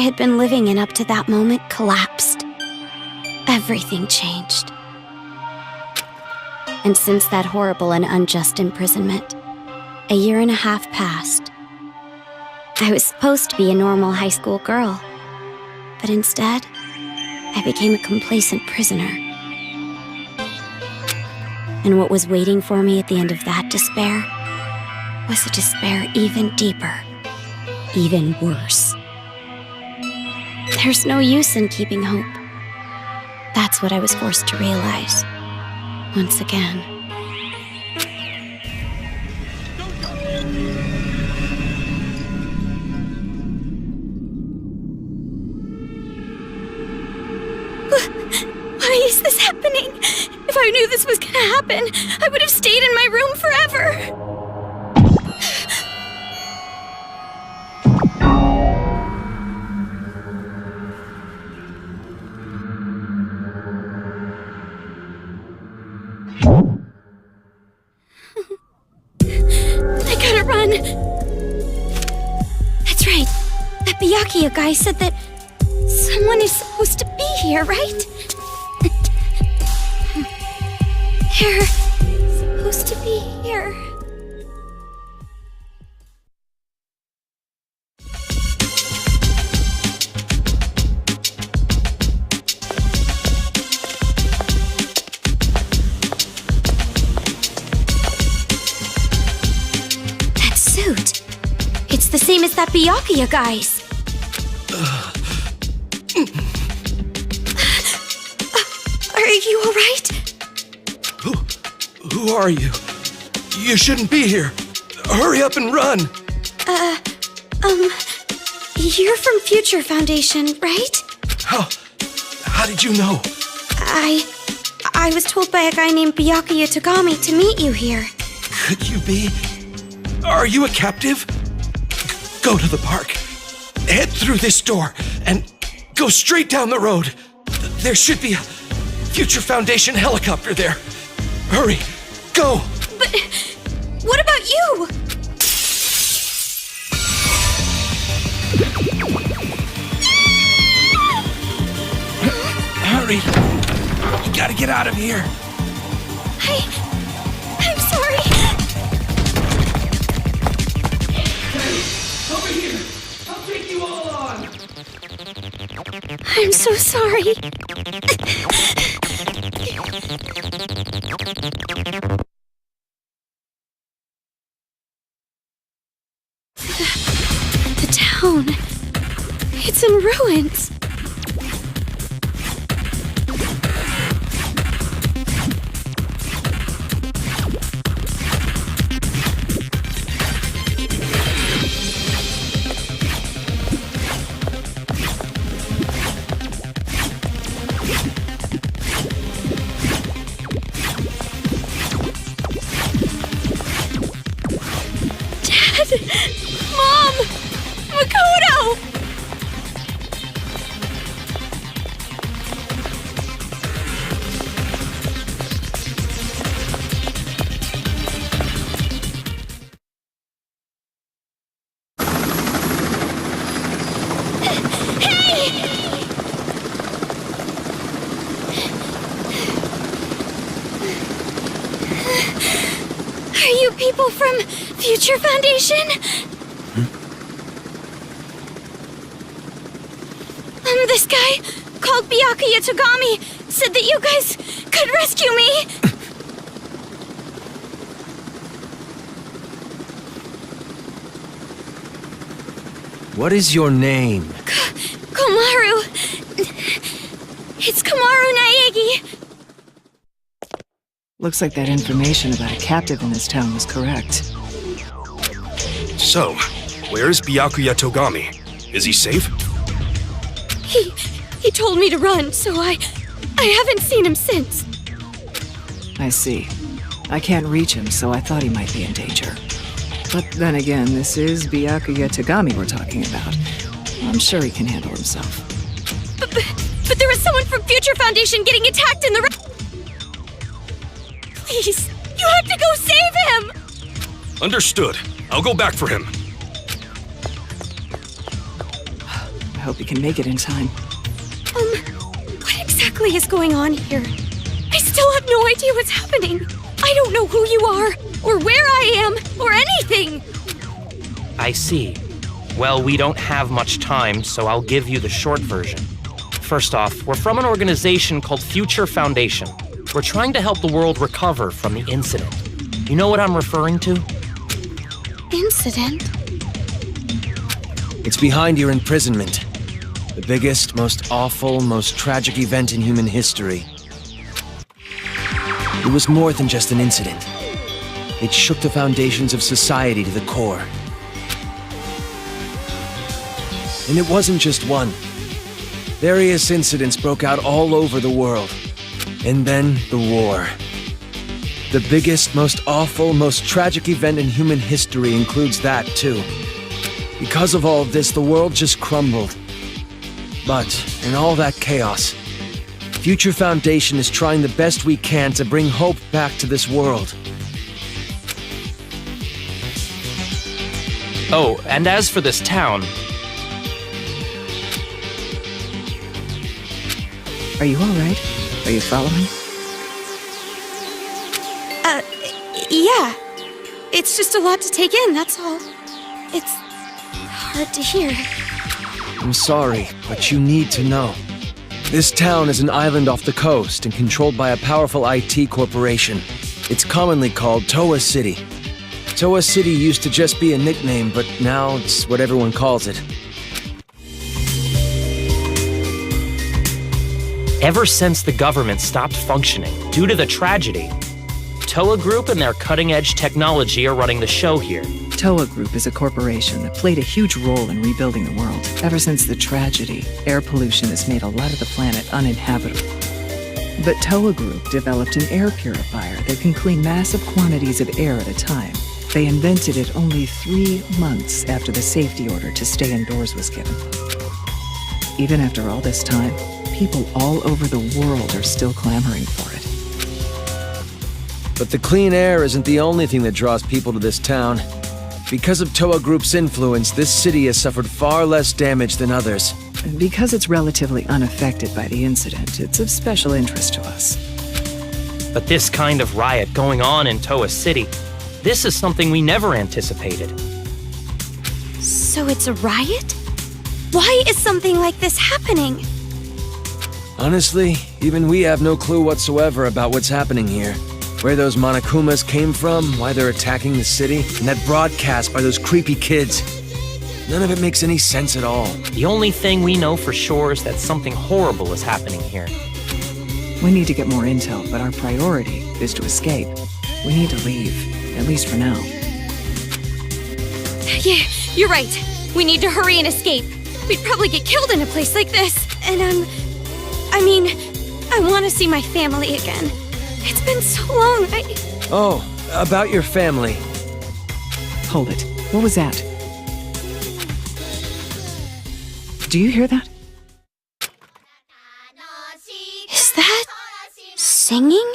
had been living in up to that moment collapsed. Everything changed. And since that horrible and unjust imprisonment, a 1.5 years passed. I was supposed to be a normal high school girl, but instead, I became a complacent prisoner. And what was waiting for me at the end of that despair was a despair even deeper, even worse. There's no use in keeping hope. That's what I was forced to realize, once again. Why is this happening? If I knew this was gonna happen, I would have stayed in my room forever. I gotta run. That's right. That Byakuya guy said that someone is supposed to be here, right? They're supposed to be here. That suit. It's the same as that Byakuya guy's. Are you alright? Who are you? You shouldn't be here. Hurry up and run. You're from Future Foundation, right? How did you know? I was told by a guy named Byakuya Togami to meet you here. Could you be? Are you a captive? Go to the park. Head through this door and go straight down the road. There should be a Future Foundation helicopter there. Hurry, go! But what about you? Hurry! You gotta get out of here. I'm sorry. Hey, over here. I'll take you all on. I'm so sorry. The town. It's in ruins. Mom! Makoto! Are you people from Future Foundation? This guy, called Byakuya Togami, said that you guys could rescue me. What is your name? Komaru. It's Komaru Naegi. Looks like that information about a captive in this town was correct. So, where's Byakuya Togami? Is he safe? He told me to run, so I haven't seen him since. I see. I can't reach him, so I thought he might be in danger. But then again, this is Byakuya Togami we're talking about. I'm sure he can handle himself. But there was someone from Future Foundation getting attacked in the Please, you have to go save him! Understood. I'll go back for him. I hope he can make it in time. What exactly is going on here? I still have no idea what's happening. I don't know who you are, or where I am, or anything. I see. Well, we don't have much time, so I'll give you the short version. First off, we're from an organization called Future Foundation. We're trying to help the world recover from the incident. You know what I'm referring to? Incident? It's behind your imprisonment. The biggest, most awful, most tragic event in human history. It was more than just an incident. It shook the foundations of society to the core. And it wasn't just one. Various incidents broke out all over the world. And then the war. The biggest, most awful, most tragic event in human history includes that, too. Because of all of this, the world just crumbled. But, in all that chaos, Future Foundation is trying the best we can to bring hope back to this world. Oh, and as for this town, Are you alright? Are you following? Yeah. It's just a lot to take in, that's all. It's hard to hear. I'm sorry, but you need to know. This town is an island off the coast and controlled by a powerful IT corporation. It's commonly called Toa City. Toa City used to just be a nickname, but now it's what everyone calls it. ever since the government stopped functioning due to the tragedy, Toa Group and their cutting-edge technology are running the show here. Toa Group is a corporation that played a huge role in rebuilding the world. Ever since the tragedy, air pollution has made a lot of the planet uninhabitable. But Toa Group developed an air purifier that can clean massive quantities of air at a time. They invented it only 3 months after the safety order to stay indoors was given. Even after all this time, people all over the world are still clamoring for it. But the clean air isn't the only thing that draws people to this town. Because of Toa Group's influence, this city has suffered far less damage than others. And because it's relatively unaffected by the incident, it's of special interest to us. But this kind of riot going on in Toa City, this is something we never anticipated. So it's a riot? Why is something like this happening? Honestly, even we have no clue whatsoever about what's happening here. Where those Monokumas came from, why they're attacking the city, and that broadcast by those creepy kids. None of it makes any sense at all. The only thing we know for sure is that something horrible is happening here. We need to get more intel, but our priority is to escape. We need to leave, at least for now. Yeah, you're right. We need to hurry and escape. We'd probably get killed in a place like this. And I want to see my family again. It's been so long, Oh, about your family. Hold it. What was that? Do you hear that? Is that singing?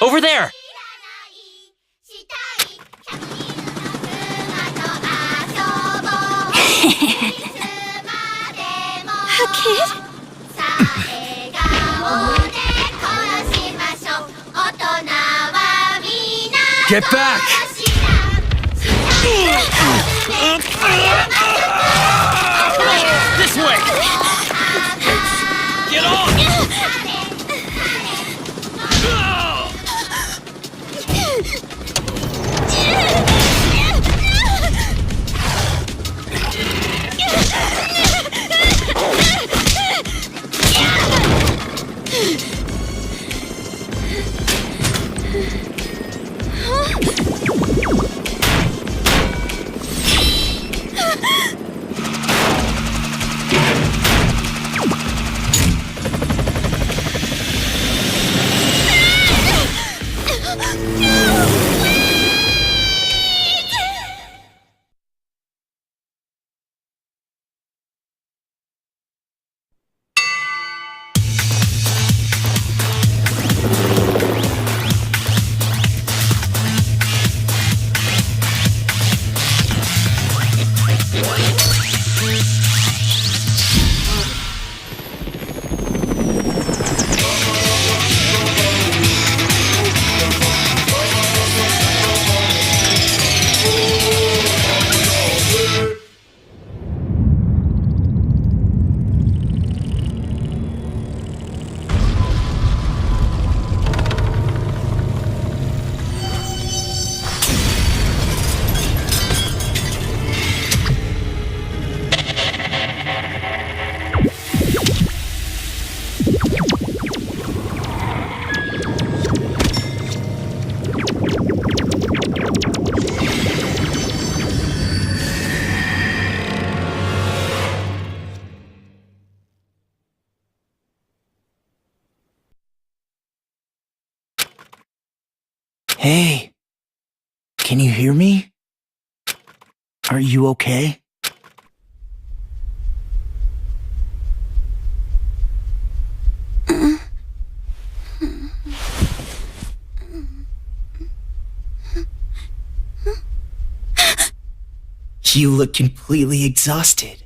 Over there! A kid? Get back! This way! Get on! Hey, can you hear me? Are you okay? You look completely exhausted.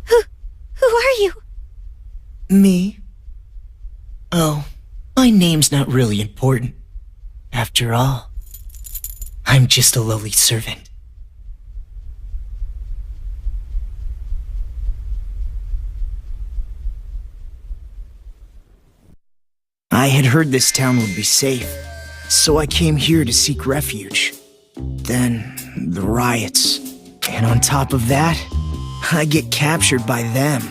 Who are you? Me? Oh, my name's not really important. After all, I'm just a lowly servant. I had heard this town would be safe, so I came here to seek refuge. Then, the riots. And on top of that, I get captured by them.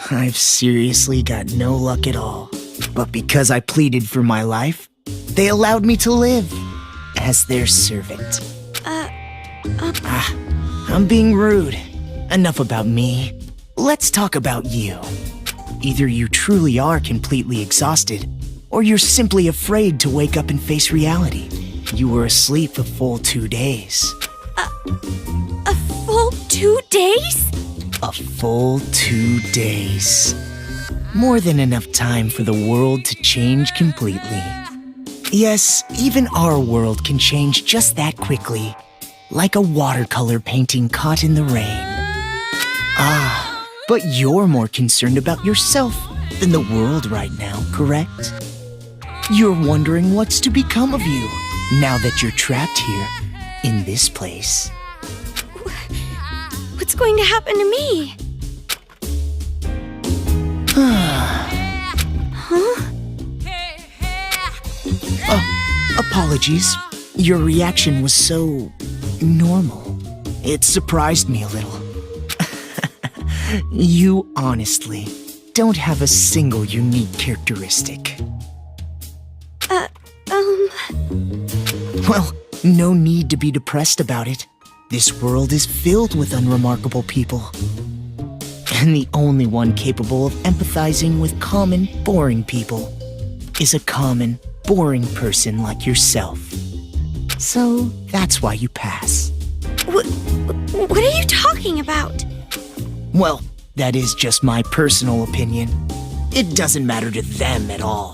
I've seriously got no luck at all. But because I pleaded for my life, they allowed me to live as their servant. I'm being rude. Enough about me. Let's talk about you. Either you truly are completely exhausted, or you're simply afraid to wake up and face reality. You were asleep a full 2 days. A full 2 days? A full 2 days. More than enough time for the world to change completely. Yes, even our world can change just that quickly. Like a watercolor painting caught in the rain. But you're more concerned about yourself than the world right now, correct? You're wondering what's to become of you now that you're trapped here in this place. What's going to happen to me? Apologies. Your reaction was so normal. It surprised me a little. You honestly don't have a single unique characteristic. Well, no need to be depressed about it. This world is filled with unremarkable people. And the only one capable of empathizing with common, boring people is a common, boring person like yourself. So that's why you pass. What are you talking about? Well, that is just my personal opinion. It doesn't matter to them at all.